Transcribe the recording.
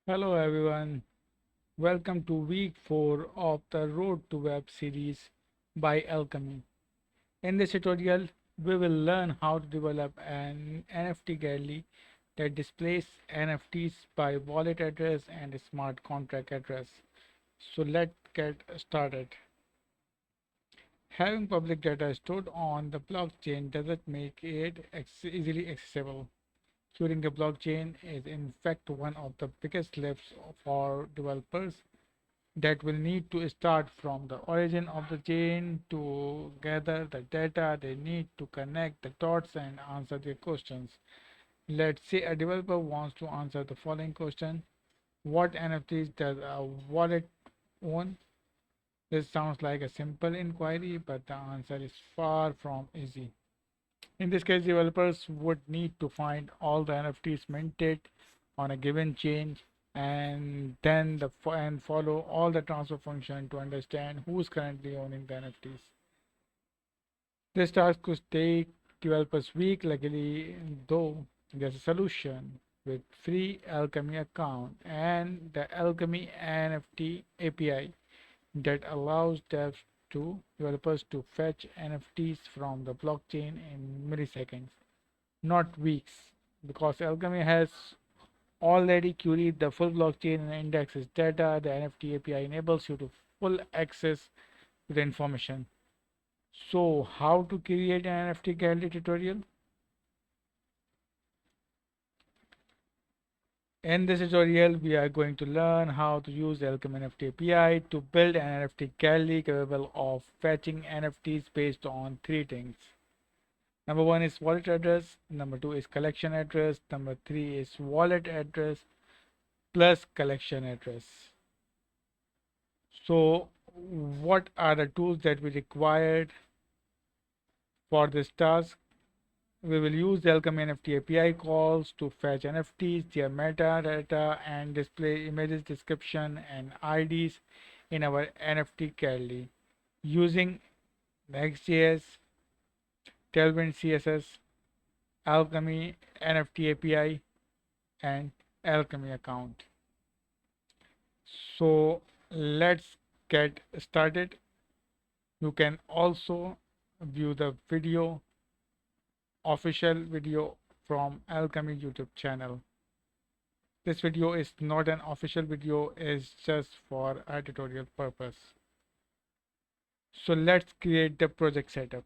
Hello everyone, welcome to week 4 of the Road to Web series by Alchemy. In this tutorial, we will learn how to develop an NFT gallery that displays NFTs by wallet address and smart contract address. So let's get started. Having public data stored on the blockchain doesn't make it easily accessible. Securing the blockchain is in fact one of the biggest lifts for developers that will need to start from the origin of the chain to gather the data they need to connect the dots and answer their questions. Let's say a developer wants to answer the following question: what NFTs does a wallet own? This sounds like a simple inquiry, but the answer is far from easy. In this case, developers would need to find all the NFTs minted on a given chain and then and follow all the transfer function to understand who's currently owning the NFTs. This task could take developers weeks. Luckily, though, there's a solution with free Alchemy account and the Alchemy NFT API that allows developers to fetch NFTs from the blockchain in milliseconds, not weeks, because Alchemy has already queried the full blockchain and indexes data. The NFT API enables you to full access to the information. So, how to create an NFT gallery tutorial? In this tutorial, we are going to learn how to use the Alchemy NFT API to build an NFT gallery capable of fetching NFTs based on three things. Number one is wallet address, number two is collection address, number three is wallet address plus collection address. So, what are the tools that we required for this task? We will use the Alchemy NFT API calls to fetch NFTs, their metadata, and display images, description, and IDs in our NFT gallery using Next.js, Tailwind CSS, Alchemy NFT API, and Alchemy account. So let's get started. You can also view the official video from Alchemy YouTube channel. This video is not an official video, it's just for a tutorial purpose. So let's create the project setup.